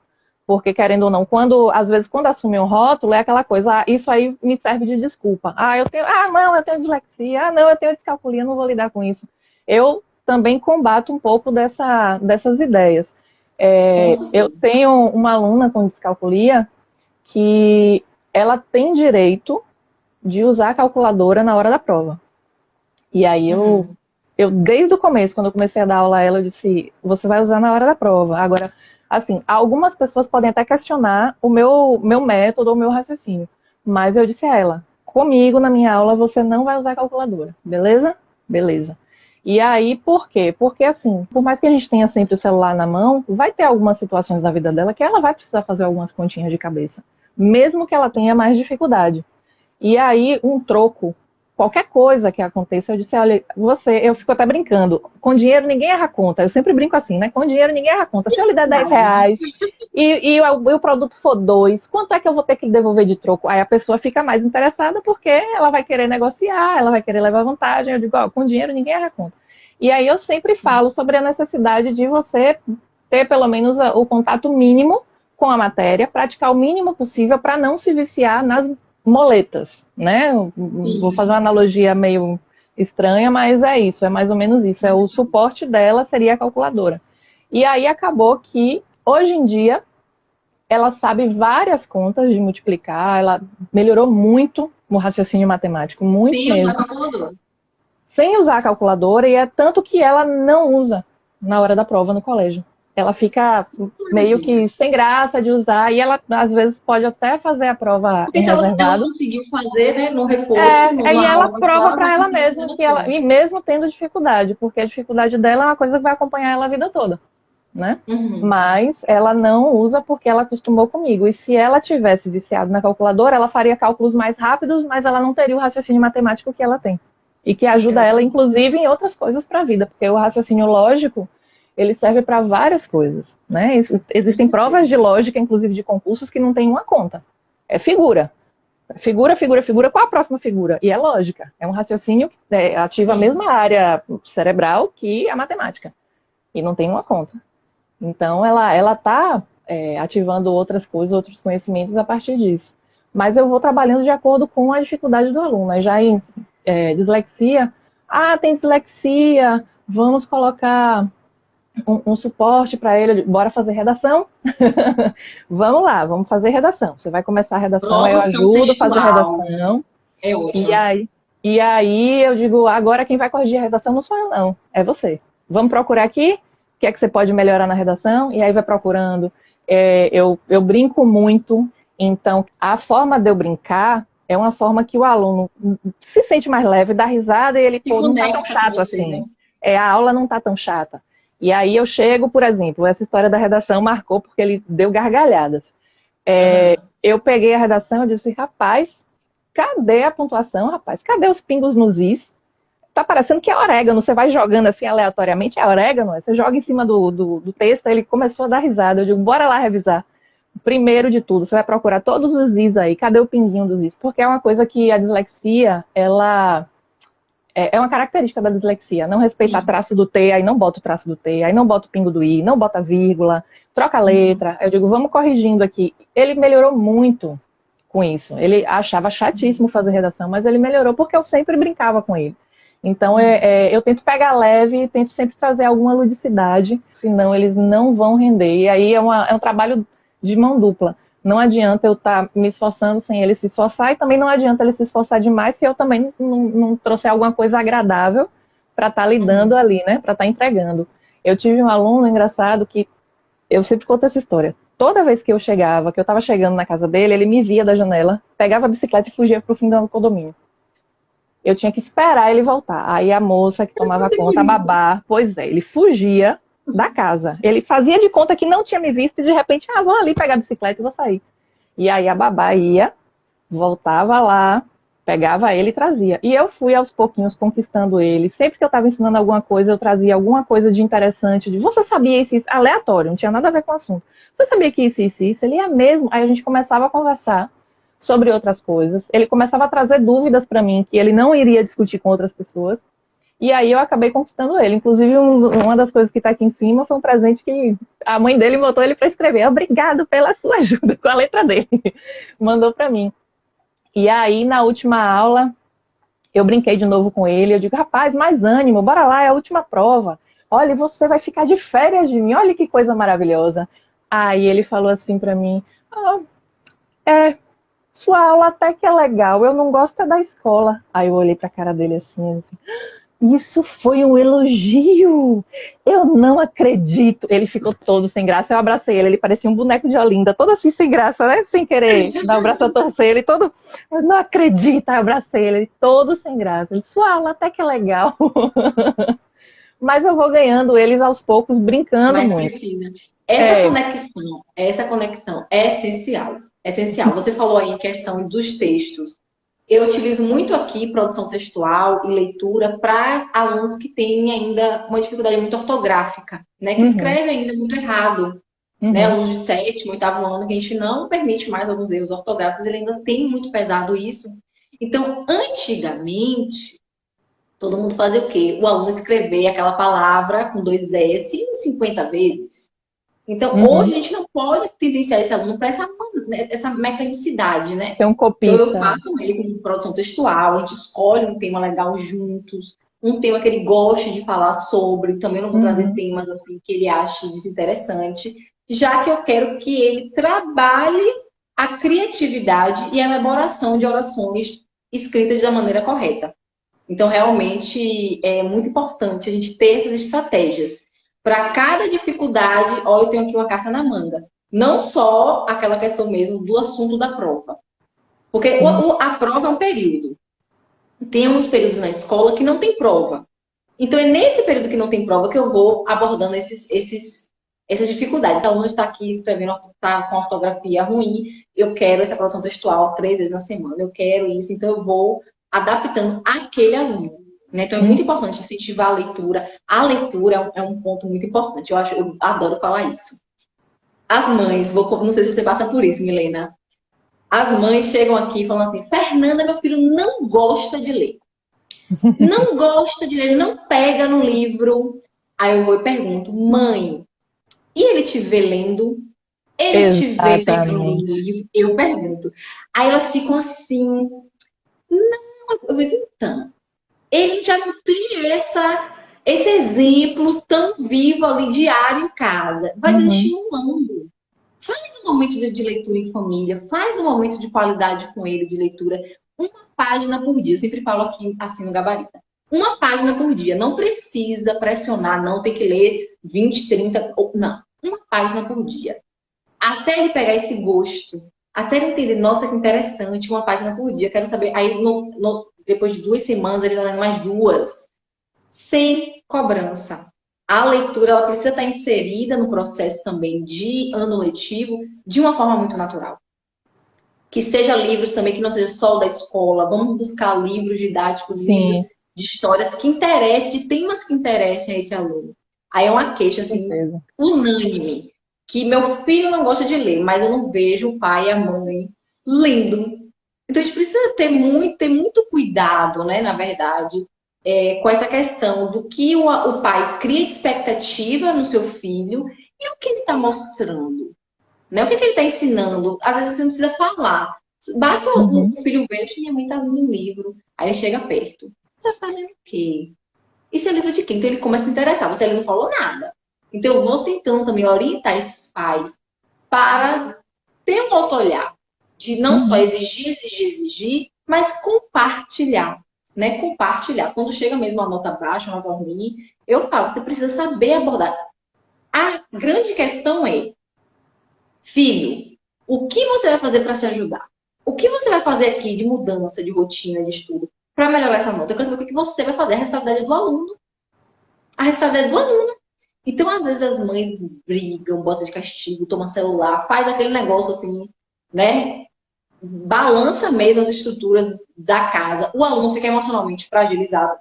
porque querendo ou não, às vezes quando assume um rótulo, é aquela coisa, isso aí me serve de desculpa. Não, eu tenho dislexia, não, eu tenho descalculia, não vou lidar com isso. Eu também combato um pouco dessas ideias. Eu tenho uma aluna com descalculia que ela tem direito de usar a calculadora na hora da prova. E aí eu desde o começo, quando eu comecei a dar aula a ela, eu disse, você vai usar na hora da prova. Agora, assim, algumas pessoas podem até questionar o meu método ou o meu raciocínio. Mas eu disse a ela, comigo na minha aula você não vai usar a calculadora, beleza? Beleza. E aí, por quê? Porque assim, por mais que a gente tenha sempre o celular na mão, vai ter algumas situações da vida dela que ela vai precisar fazer algumas continhas de cabeça. Mesmo que ela tenha mais dificuldade. E aí, um troco, qualquer coisa que aconteça, eu disse, olha, eu fico até brincando, com dinheiro ninguém erra conta, eu sempre brinco assim, né, com dinheiro ninguém erra conta, se eu lhe der R$ 10 e o produto for 2, quanto é que eu vou ter que devolver de troco? Aí a pessoa fica mais interessada porque ela vai querer negociar, ela vai querer levar vantagem, eu digo, com dinheiro ninguém erra conta. E aí eu sempre falo sobre a necessidade de você ter pelo menos o contato mínimo com a matéria, praticar o mínimo possível para não se viciar nas moletas, né? Vou fazer uma analogia meio estranha, mas é isso, é mais ou menos isso. O suporte dela seria a calculadora. E aí acabou que, hoje em dia, ela sabe várias contas de multiplicar, ela melhorou muito no raciocínio matemático, muito mesmo. Sem usar a calculadora, e é tanto que ela não usa na hora da prova no colégio. Ela fica meio que sem graça de usar, e ela, às vezes, pode até fazer a prova em reservado. Ela conseguiu fazer, né, no reforço. Aí ela prova para ela mesma, e mesmo tendo dificuldade, porque a dificuldade dela é uma coisa que vai acompanhar ela a vida toda, né? Mas ela não usa porque ela acostumou comigo. E se ela tivesse viciado na calculadora, ela faria cálculos mais rápidos, mas ela não teria o raciocínio matemático que ela tem. E que ajuda ela, inclusive, em outras coisas para a vida, porque o raciocínio lógico, ele serve para várias coisas, né? Existem provas de lógica, inclusive de concursos, que não tem uma conta. É figura. Figura, figura, figura. Qual a próxima figura? E é lógica. É um raciocínio que ativa a mesma área cerebral que a matemática. E não tem uma conta. Então, ela está ativando outras coisas, outros conhecimentos a partir disso. Mas eu vou trabalhando de acordo com a dificuldade do aluno. Já em dislexia, tem dislexia, vamos colocar um suporte para ele, bora fazer redação? Vamos lá, vamos fazer redação. Você vai começar a redação, aí eu ajudo a fazer a redação. É ótimo. E aí eu digo, agora quem vai corrigir a redação não sou eu, não, é você. Vamos procurar aqui, o que é que você pode melhorar na redação? E aí vai procurando. Eu brinco muito, então a forma de eu brincar é uma forma que o aluno se sente mais leve, dá risada e ele, pô, não tá tão chato assim. Né? A aula não tá tão chata. E aí eu chego, por exemplo, essa história da redação marcou porque ele deu gargalhadas. Eu peguei a redação e disse, rapaz, cadê a pontuação, rapaz? Cadê os pingos nos is? Tá parecendo que é orégano, você vai jogando assim aleatoriamente, é orégano, você joga em cima do texto, aí ele começou a dar risada. Eu digo, bora lá revisar. Primeiro de tudo, você vai procurar todos os is aí, cadê o pinguinho dos is? Porque é uma coisa que a dislexia, ela... É uma característica da dislexia, não respeitar traço do T, aí não bota o traço do T, aí não bota o pingo do I, não bota a vírgula, troca a letra. Eu digo, vamos corrigindo aqui. Ele melhorou muito com isso. Ele achava chatíssimo fazer redação, mas ele melhorou porque eu sempre brincava com ele. Então, eu tento pegar leve e tento sempre trazer alguma ludicidade, senão eles não vão render. E aí é um trabalho de mão dupla. Não adianta eu estar me esforçando sem ele se esforçar, e também não adianta ele se esforçar demais se eu também não trouxer alguma coisa agradável para estar lidando ali, né? Para estar entregando. Eu tive um aluno engraçado que, eu sempre conto essa história. Toda vez que eu chegava, que eu estava chegando na casa dele, ele me via da janela, pegava a bicicleta e fugia para o fim do condomínio. Eu tinha que esperar ele voltar. Aí a moça que tomava conta, a babá, ele fugia da casa. Ele fazia de conta que não tinha me visto e de repente, vou ali pegar a bicicleta e vou sair. E aí a babá ia, voltava lá, pegava ele e trazia. E eu fui aos pouquinhos conquistando ele. Sempre que eu estava ensinando alguma coisa, eu trazia alguma coisa de interessante. Você sabia isso? Aleatório, não tinha nada a ver com o assunto. Você sabia que isso? Ele ia mesmo. Aí a gente começava a conversar sobre outras coisas. Ele começava a trazer dúvidas para mim que ele não iria discutir com outras pessoas. E aí eu acabei conquistando ele. Inclusive, uma das coisas que está aqui em cima foi um presente que a mãe dele botou ele para escrever. Obrigado pela sua ajuda, com a letra dele. Mandou para mim. E aí, na última aula, eu brinquei de novo com ele. Eu digo, rapaz, mais ânimo, bora lá, é a última prova. Olha, você vai ficar de férias de mim, olha que coisa maravilhosa. Aí ele falou assim para mim, sua aula até que é legal, eu não gosto da escola. Aí eu olhei para a cara dele assim, isso foi um elogio! Eu não acredito! Ele ficou todo sem graça, eu abracei ele parecia um boneco de Olinda, todo assim sem graça, né? Sem querer dar o braço a torcer, ele todo, eu não acredito, eu abracei ele todo sem graça. Ele disse, sua aula até que é legal. Mas eu vou ganhando eles aos poucos, brincando muito. Essa conexão é essencial. Essencial. Você falou aí em questão dos textos. Eu utilizo muito aqui produção textual e leitura para alunos que têm ainda uma dificuldade muito ortográfica, né? Que escrevem ainda muito errado. Né? Alunos de 7º, 8º ano, que a gente não permite mais alguns erros ortográficos, ele ainda tem muito pesado isso. Então, antigamente, todo mundo fazia o quê? O aluno escrever aquela palavra com 2 S 50 vezes. Então, hoje a gente não pode tendenciar esse aluno para essa mecanicidade, né? Ser um copista. Então, eu faço com ele com produção textual, a gente escolhe um tema legal juntos, um tema que ele goste de falar sobre, também não vou trazer temas assim, que ele ache desinteressante, já que eu quero que ele trabalhe a criatividade e a elaboração de orações escritas da maneira correta. Então, realmente, é muito importante a gente ter essas estratégias. Para cada dificuldade, eu tenho aqui uma carta na manga. Não só aquela questão mesmo do assunto da prova. Porque a prova é um período. Tem uns períodos na escola que não tem prova. Então, é nesse período que não tem prova que eu vou abordando essas dificuldades. Se o aluno está aqui escrevendo, está com ortografia ruim, eu quero essa produção textual 3 vezes na semana. Eu quero isso, então eu vou adaptando aquele aluno. né? Então é muito importante incentivar a leitura. A leitura é um ponto muito importante. Eu adoro falar isso. As mães, não sei se você passa por isso, Milena. As mães chegam aqui e falam assim: Fernanda, meu filho não gosta de ler. Não gosta de ler, ele não pega no livro. Aí eu vou e pergunto: mãe, e ele te vê lendo? Ele te vê pegando no Exatamente. livro? Eu pergunto. Aí elas ficam assim. Eu disse, então, ele já não tem esse exemplo tão vivo ali diário em casa. Vai Uhum. desestimulando. Faz um momento de leitura em família, faz um momento de qualidade com ele de leitura. Uma página por dia. Eu sempre falo aqui assim no Gabarita. Uma página por dia. Não precisa pressionar, não tem que ler 20, 30, não. Uma página por dia. Até ele pegar esse gosto, até ele entender, nossa, que interessante, uma página por dia, quero saber. Aí, depois de 2 semanas, ele está lendo mais duas, sem cobrança. A leitura, ela precisa estar inserida no processo também de ano letivo, de uma forma muito natural. Que seja livros também, que não seja só da escola. Vamos buscar livros didáticos, livros Sim, de histórias que interessem, de temas que interessem a esse aluno. Aí é uma queixa, com assim, certeza. unânime, que meu filho não gosta de ler, mas eu não vejo o pai e a mãe lendo. Então a gente precisa ter muito cuidado, né, na verdade, com essa questão do que o pai cria expectativa no seu filho e o que ele está mostrando. Né? O que, que ele está ensinando? Às vezes você não precisa falar. Basta Uhum. o filho ver que minha mãe está lendo um livro. Aí ele chega perto. Você está lendo o quê? Isso é livro de quem? Então ele começa a se interessar. Você ele não falou nada. Então eu vou tentando também orientar esses pais para ter um outro olhar. De não só Uhum. exigir, exigir, exigir, mas compartilhar. Né? Compartilhar. Quando chega mesmo a nota baixa, a nota ruim, eu falo, você precisa saber abordar. A grande questão é filho, o que você vai fazer para se ajudar? O que você vai fazer aqui de mudança de rotina de estudo para melhorar essa nota? Eu quero saber o que você vai fazer. A responsabilidade é do aluno. A responsabilidade é do aluno. Então, às vezes, as mães brigam, botam de castigo, tomam celular, faz aquele negócio assim, né? Balança mesmo as estruturas da casa. O aluno fica emocionalmente fragilizado,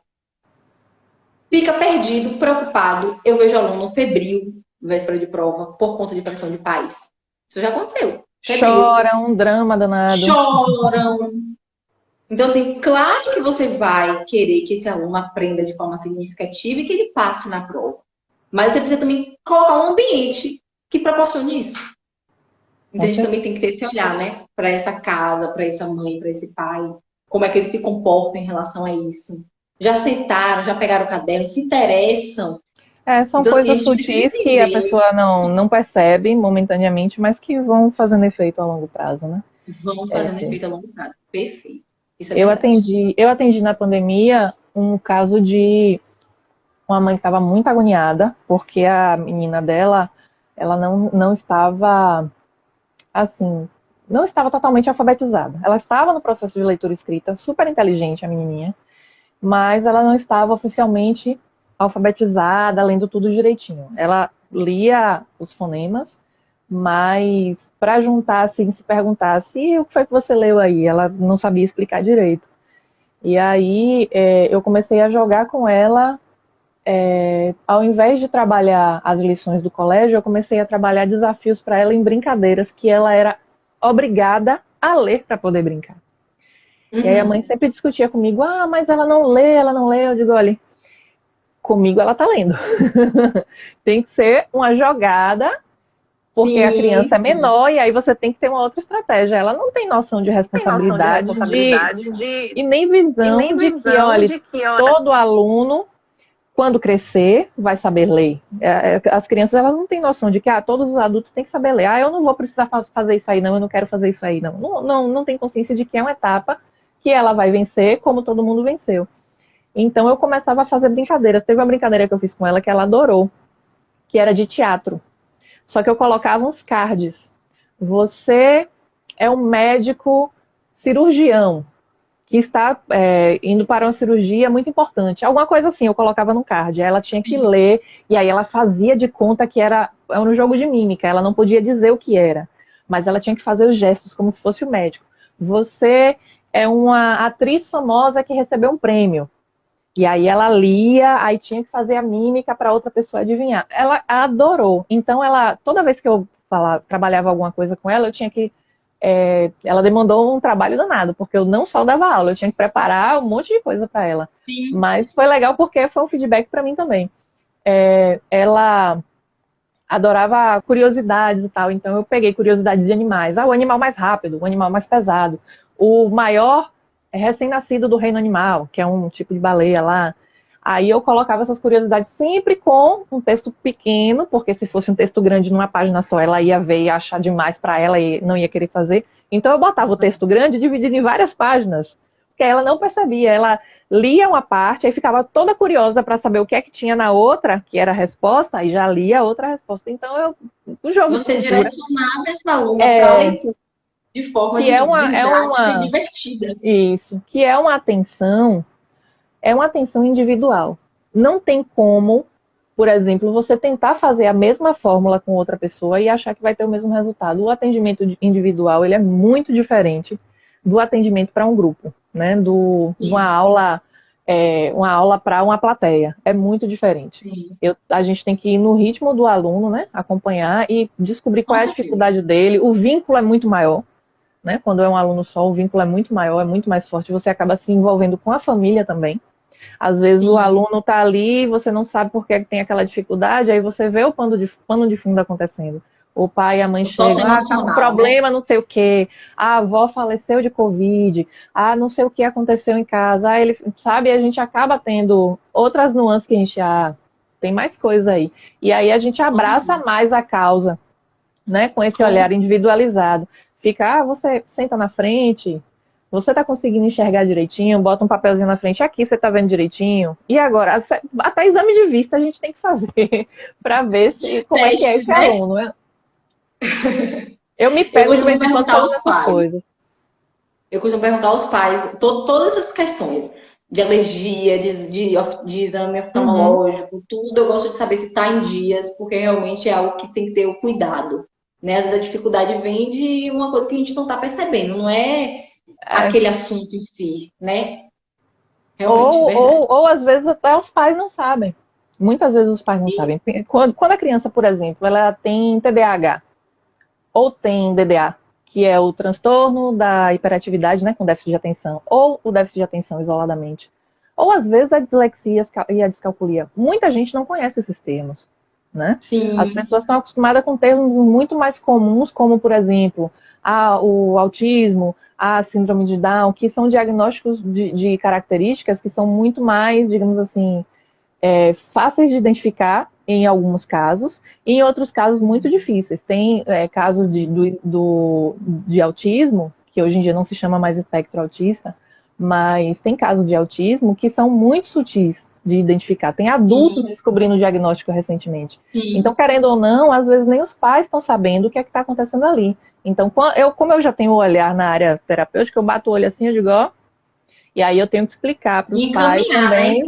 fica perdido, preocupado. Eu vejo aluno febril, véspera de prova, por conta de pressão de pais. Isso já aconteceu. Febril, Chora, um drama danado. choram. Então, assim, claro que você vai querer que esse aluno aprenda de forma significativa e que ele passe na prova. Mas você precisa também colocar um ambiente que proporcione isso. Com Então, a gente certeza. também tem que ter esse olhar, né? Para essa casa, para essa mãe, para esse pai. Como é que eles se comportam em relação a isso. Já sentaram, já pegaram o caderno, se interessam. É, são Então, assim, a coisas gente precisa sutis que a entender. pessoa não percebe momentaneamente, mas que vão fazendo efeito a longo prazo, né? Vão fazendo efeito a longo prazo. Perfeito. Isso é Eu verdade. atendi, eu atendi na pandemia um caso de uma mãe que estava muito agoniada, porque a menina dela, ela não estava, assim, não estava totalmente alfabetizada. Ela estava no processo de leitura e escrita, super inteligente a menininha, mas ela não estava oficialmente alfabetizada, lendo tudo direitinho. Ela lia os fonemas, mas para juntar, assim, se perguntasse, e o que foi que você leu aí? Ela não sabia explicar direito. E aí eu comecei a jogar com ela, ao invés de trabalhar as lições do colégio, eu comecei a trabalhar desafios para ela em brincadeiras que ela era obrigada a ler para poder brincar. E aí a mãe Uhum. sempre discutia comigo, ah, mas ela não lê, ela não lê. Eu digo, olha, comigo ela tá lendo. Tem que ser uma jogada, porque a criança é Sim, menor e aí você tem que ter uma outra estratégia. Ela não tem noção de tem noção de responsabilidade responsabilidade e nem e visão nem de que, visão olha, de que, olha, todo aluno, quando crescer, vai saber ler. As crianças, elas não têm noção de que todos os adultos têm que saber ler. Eu não vou precisar fazer isso aí, não, eu não quero fazer isso aí, não. Não tem consciência de que é uma etapa que ela vai vencer como todo mundo venceu. Então eu começava a fazer brincadeiras. Teve uma brincadeira que eu fiz com ela que ela adorou, que era de teatro. Só que eu colocava uns cards. Você é um médico cirurgião que está indo para uma cirurgia muito importante. Alguma coisa assim, eu colocava no card. Aí ela tinha que ler, e aí ela fazia de conta que era um jogo de mímica. Ela não podia dizer o que era, mas ela tinha que fazer os gestos como se fosse o médico. Você é uma atriz famosa que recebeu um prêmio. E aí ela lia, aí tinha que fazer a mímica para outra pessoa adivinhar. Ela adorou. Então toda vez que eu trabalhava alguma coisa com ela, eu tinha que ela demandou um trabalho danado, porque eu não só dava aula, eu tinha que preparar um monte de coisa para ela. Sim. Mas foi legal porque foi um feedback para mim também. Ela adorava curiosidades e tal, então eu peguei curiosidades de animais. O animal mais rápido, o animal mais pesado, o maior recém-nascido do reino animal, que é um tipo de baleia lá. Aí eu colocava essas curiosidades sempre com um texto pequeno, porque se fosse um texto grande numa página só, ela ia ver e achar demais para ela e não ia querer fazer. Então eu botava o texto grande dividido em várias páginas, porque ela não percebia. Ela lia uma parte, aí ficava toda curiosa para saber o que é que tinha na outra, que era a resposta, aí já lia a outra resposta. Então o jogo de Você cintura direcionava essa aluna para a leitura de forma que didática e divertida. isso, que é uma atenção individual. Não tem como, por exemplo, você tentar fazer a mesma fórmula com outra pessoa e achar que vai ter o mesmo resultado. O atendimento individual, ele é muito diferente do atendimento para um grupo, né? De uma aula para uma plateia. É muito diferente. A gente tem que ir no ritmo do aluno, né? Acompanhar e descobrir qual é a dificuldade dele. O vínculo é muito maior, né? Quando é um aluno só, o vínculo é muito maior, é muito mais forte. Você acaba se envolvendo com a família também. Às vezes o aluno está ali, você não sabe por que tem aquela dificuldade, aí você vê o pano de fundo acontecendo. O pai e a mãe chegam, tá com problema, não sei o quê. A avó faleceu de Covid. Não sei o que aconteceu em casa. Ele, sabe, a gente acaba tendo outras nuances que a gente, tem mais coisa aí. E aí a gente abraça mais a causa, né, com esse olhar individualizado. Fica, você senta na frente, você está conseguindo enxergar direitinho, bota um papelzinho na frente, aqui você está vendo direitinho. E agora, até exame de vista a gente tem que fazer para ver como é que é esse aluno, né? Eu me pego de vez em quando falando essas coisas. Eu costumo perguntar aos pais todas essas questões de alergia, de exame oftalmológico, tudo. Eu gosto de saber se está em dias, porque realmente é algo que tem que ter o cuidado. Né? Às vezes a dificuldade vem de uma coisa que a gente não está percebendo, não é aquele assunto em si, né? Realmente, ou às vezes até os pais não sabem. Muitas vezes os pais não sabem. Quando a criança, por exemplo, ela tem TDAH ou tem DDA, que é o transtorno da hiperatividade, né, com déficit de atenção, ou o déficit de atenção isoladamente, ou às vezes a dislexia e a descalculia. Muita gente não conhece esses termos, né? Sim. As pessoas estão acostumadas com termos muito mais comuns, como, por exemplo, o autismo, a síndrome de Down, que são diagnósticos de características que são muito mais, digamos assim, fáceis de identificar em alguns casos, e em outros casos muito difíceis. Tem casos de autismo, que hoje em dia não se chama mais espectro autista, mas tem casos de autismo que são muito sutis de identificar. Tem adultos descobrindo o diagnóstico recentemente. Sim. Então, querendo ou não, às vezes nem os pais estão sabendo o que é que está acontecendo ali. Então, como eu já tenho o olhar na área terapêutica, eu bato o olho assim, eu digo, e aí eu tenho que explicar para os pais também.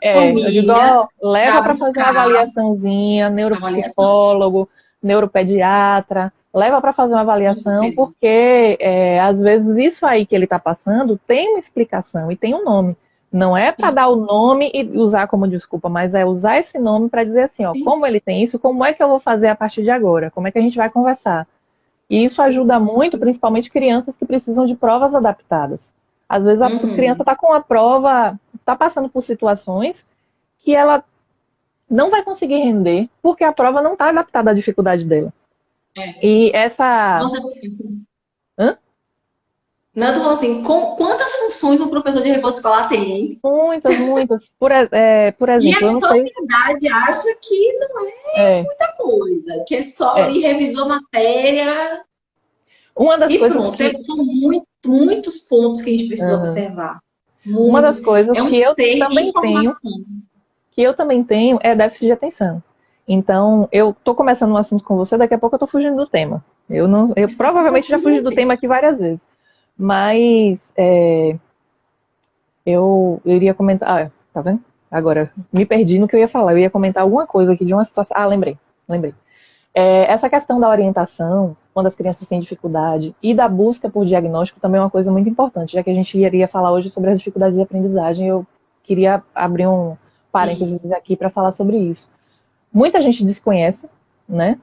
Eu digo, leva para fazer uma avaliaçãozinha, neuropsicólogo, neuropediatra, leva para fazer uma avaliação, porque às vezes isso aí que ele está passando tem uma explicação e tem um nome. Não é para dar o nome e usar como desculpa, mas é usar esse nome para dizer assim, como ele tem isso, como é que eu vou fazer a partir de agora? Como é que a gente vai conversar? E isso ajuda muito, principalmente crianças que precisam de provas adaptadas. Às vezes a criança está com a prova, está passando por situações que ela não vai conseguir render, porque a prova não está adaptada à dificuldade dela. E essa... Não, eu tô falando assim, quantas funções um professor de reforço escolar tem? Muitas. Por exemplo, eu não sei... E a sociedade acha que não é muita coisa, que é só ali revisou a matéria... Uma das coisas pronto, são muitos pontos que a gente precisa observar. Muitos. Uma das coisas que eu também tenho é déficit de atenção. Então, eu tô começando um assunto com você, daqui a pouco eu tô fugindo do tema. Eu provavelmente já fugi do tema aqui várias vezes. Mas eu iria comentar... tá vendo? Agora, me perdi no que eu ia falar. Eu ia comentar alguma coisa aqui de uma situação... lembrei. Essa questão da orientação, quando as crianças têm dificuldade, e da busca por diagnóstico também é uma coisa muito importante, já que a gente iria falar hoje sobre as dificuldades de aprendizagem, eu queria abrir um parênteses aqui para falar sobre isso. Muita gente desconhece, né?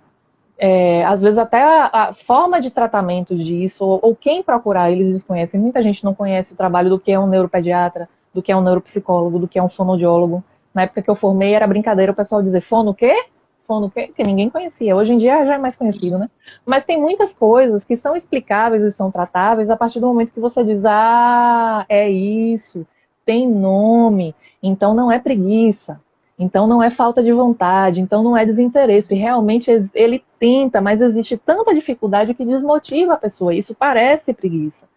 Às vezes até a forma de tratamento disso, ou quem procurar, eles desconhecem. Muita gente não conhece o trabalho do que é um neuropediatra, do que é um neuropsicólogo, do que é um fonoaudiólogo. Na época que eu formei, era brincadeira o pessoal dizer fono o quê? Fono o quê? Porque ninguém conhecia. Hoje em dia já é mais conhecido, né? Mas tem muitas coisas que são explicáveis e são tratáveis a partir do momento que você diz, é isso, tem nome, então não é preguiça. Então não é falta de vontade, então não é desinteresse. Realmente ele tenta, mas existe tanta dificuldade que desmotiva a pessoa. Isso parece preguiça.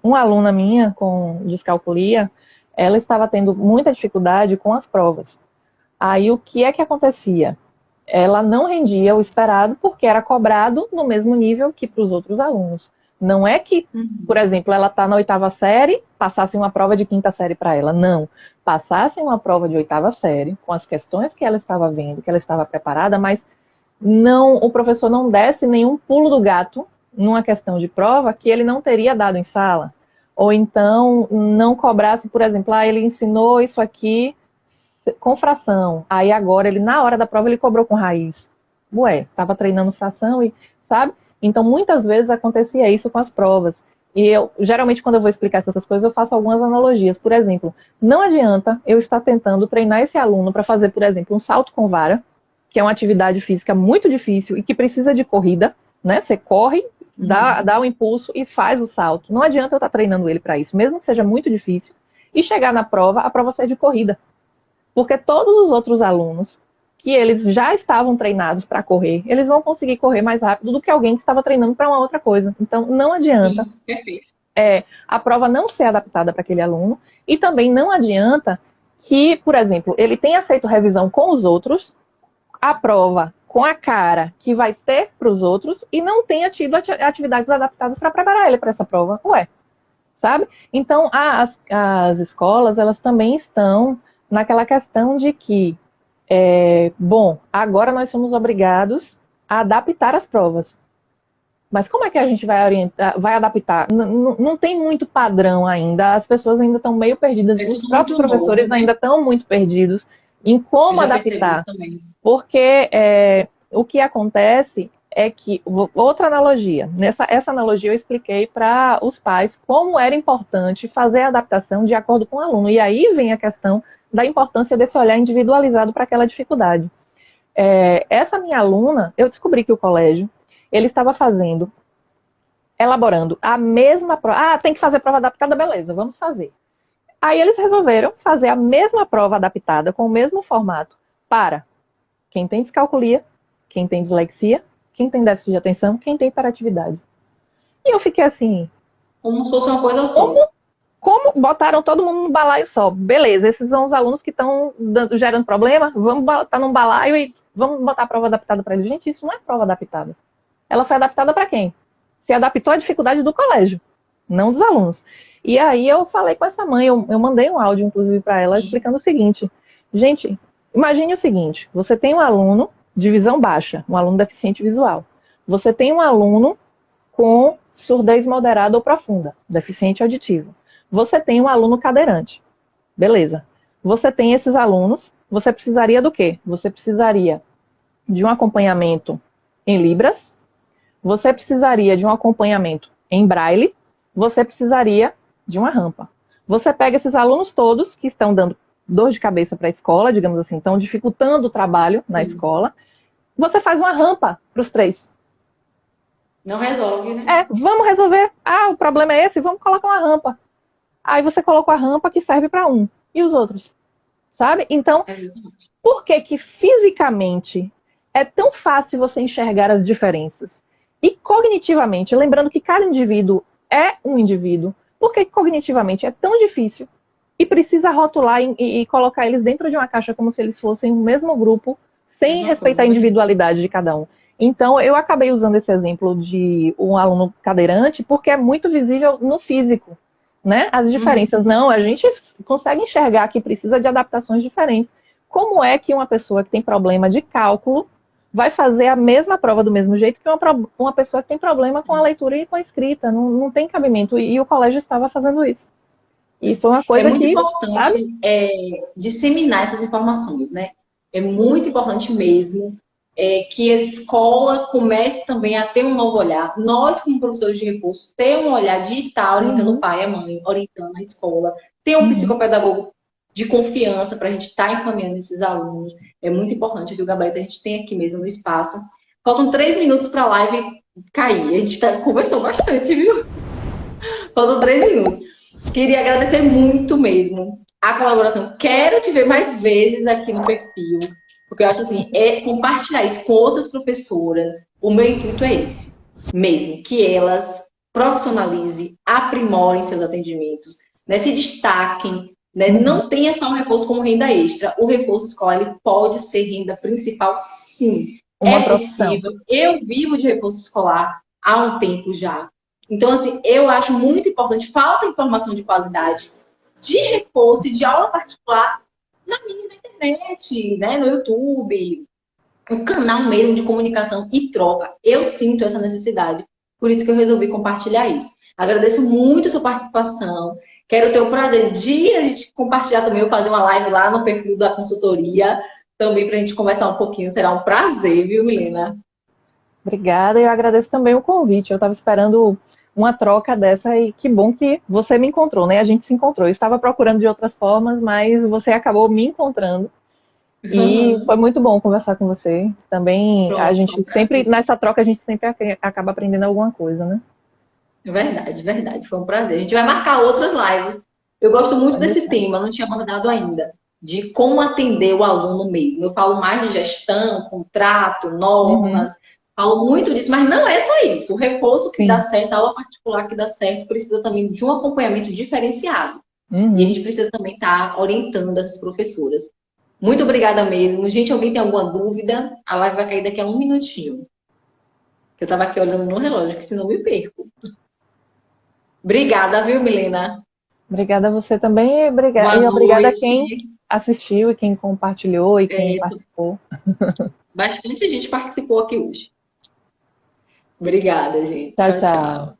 Uma aluna minha com descalculia, ela estava tendo muita dificuldade com as provas. Aí o que é que acontecia? Ela não rendia o esperado porque era cobrado no mesmo nível que para os outros alunos. Não é que, por exemplo, ela está na 8ª série, passassem uma prova de 5ª série para ela. Não. Passassem uma prova de 8ª série, com as questões que ela estava vendo, que ela estava preparada, mas o professor não desse nenhum pulo do gato numa questão de prova que ele não teria dado em sala. Ou então não cobrasse, por exemplo, ele ensinou isso aqui com fração. Aí agora, na hora da prova, ele cobrou com raiz. Estava treinando fração e, sabe? Então, muitas vezes acontecia isso com as provas. E geralmente, quando eu vou explicar essas coisas, eu faço algumas analogias. Por exemplo, não adianta eu estar tentando treinar esse aluno para fazer, por exemplo, um salto com vara, que é uma atividade física muito difícil e que precisa de corrida, né? Você corre, dá o impulso e faz o salto. Não adianta eu estar treinando ele para isso, mesmo que seja muito difícil, e chegar na prova, a prova ser de corrida. Porque todos os outros alunos que eles já estavam treinados para correr, eles vão conseguir correr mais rápido do que alguém que estava treinando para uma outra coisa. Então, não adianta a prova não ser adaptada para aquele aluno, e também não adianta que, por exemplo, ele tenha feito revisão com os outros, a prova com a cara que vai ter para os outros, e não tenha tido atividades adaptadas para preparar ele para essa prova. Sabe? Então, as escolas, elas também estão naquela questão de que agora nós somos obrigados a adaptar as provas. Mas como é que a gente vai orientar, vai adaptar? Não tem muito padrão ainda, as pessoas ainda estão meio perdidas, os próprios professores novo, né? ainda estão muito perdidos em como adaptar. Porque o que acontece é que, outra analogia, essa analogia eu expliquei para os pais como era importante fazer a adaptação de acordo com o aluno. E aí vem a questão da importância desse olhar individualizado para aquela dificuldade. Essa minha aluna, eu descobri que o colégio, ele estava elaborando a mesma prova. Tem que fazer prova adaptada, beleza, vamos fazer. Aí eles resolveram fazer a mesma prova adaptada, com o mesmo formato, para quem tem descalculia, quem tem dislexia, quem tem déficit de atenção, quem tem hiperatividade. E eu fiquei assim... Como se fosse uma coisa só. Como botaram todo mundo no balaio só? Beleza, esses são os alunos que estão gerando problema, vamos botar num balaio e vamos botar a prova adaptada para eles. Gente, isso não é prova adaptada. Ela foi adaptada para quem? Se adaptou à dificuldade do colégio, não dos alunos. E aí eu falei com essa mãe, eu mandei um áudio, inclusive, para ela, explicando o seguinte. Gente, imagine o seguinte, você tem um aluno de visão baixa, um aluno deficiente visual. Você tem um aluno com surdez moderada ou profunda, deficiente auditivo. Você tem um aluno cadeirante. Beleza. Você tem esses alunos, você precisaria do quê? Você precisaria de um acompanhamento em Libras, você precisaria de um acompanhamento em Braille, você precisaria de uma rampa. Você pega esses alunos todos que estão dando dor de cabeça para a escola, digamos assim, estão dificultando o trabalho na escola, você faz uma rampa para os 3. Não resolve, né? Vamos resolver. O problema é esse, vamos colocar uma rampa. Aí você colocou a rampa que serve para um. E os outros? Sabe? Então, por que que fisicamente é tão fácil você enxergar as diferenças? E cognitivamente, lembrando que cada indivíduo é um indivíduo, por que cognitivamente é tão difícil e precisa rotular e colocar eles dentro de uma caixa como se eles fossem o mesmo grupo, sem respeitar a individualidade de cada um? Então, eu acabei usando esse exemplo de um aluno cadeirante porque é muito visível no físico, né? As diferenças. Não, a gente consegue enxergar que precisa de adaptações diferentes. Como é que uma pessoa que tem problema de cálculo vai fazer a mesma prova do mesmo jeito que uma pessoa que tem problema com a leitura e com a escrita? Não tem cabimento. E o colégio estava fazendo isso. E foi uma É coisa muito que, sabe? importante disseminar essas informações, né? É muito importante mesmo que a escola comece também a ter um novo olhar. Nós, como professores de reforço, ter um olhar de estar orientando o Uhum, pai e a mãe, orientando a escola, ter um uhum. psicopedagogo de confiança para a gente estar encaminhando esses alunos. É muito importante que o gabarito a gente tem aqui mesmo no espaço. Faltam 3 minutos para a live cair. A gente conversou bastante, viu? Faltam 3 minutos. Queria agradecer muito mesmo a colaboração. Quero te ver mais vezes aqui no perfil, porque eu acho assim, compartilhar isso com outras professoras. O meu intuito é esse, mesmo, que elas profissionalizem, aprimorem seus atendimentos, né, se destaquem, né, Uhum. não tenha só o reforço como renda extra. O reforço escolar ele pode ser renda principal, sim. Uma É profissão. possível. Eu vivo de reforço escolar há um tempo já. Então, assim, eu acho muito importante, falta informação de qualidade de reforço e de aula particular na minha internet, né, no YouTube, um canal mesmo de comunicação e troca. Eu sinto essa necessidade, por isso que eu resolvi compartilhar isso. Agradeço muito a sua participação. Quero ter o prazer de a gente compartilhar também, eu fazer uma live lá no perfil da consultoria, também para a gente conversar um pouquinho. Será um prazer, viu, Milena? Obrigada, e eu agradeço também o convite. Eu estava esperando uma troca dessa e que bom que você me encontrou, né? A gente se encontrou. Eu estava procurando de outras formas, mas você acabou me encontrando. E foi muito bom conversar com você. Também a Pronto, foi um gente sempre, prazer. nessa troca, a gente sempre acaba aprendendo alguma coisa, né? Verdade, verdade. Foi um prazer. A gente vai marcar outras lives. Eu gosto muito Pode desse deixar. tema, não tinha abordado ainda, de como atender o aluno mesmo. Eu falo mais de gestão, contrato, Uhum, normas, falo muito disso, mas não é só isso. O reforço que dá sim. certo, a aula particular que dá certo, precisa também de um acompanhamento diferenciado. E a Uhum. gente precisa também estar orientando essas professoras. Muito obrigada mesmo. Gente, alguém tem alguma dúvida? A live vai cair daqui a um minutinho. Eu estava aqui olhando no relógio, que senão me perco. Obrigada, viu, Milena? Obrigada a você também Boa e obrigada a quem noite. assistiu e quem compartilhou e quem participou. Bastante gente participou aqui hoje. Obrigada, gente. Tchau, Tchau, tchau. tchau.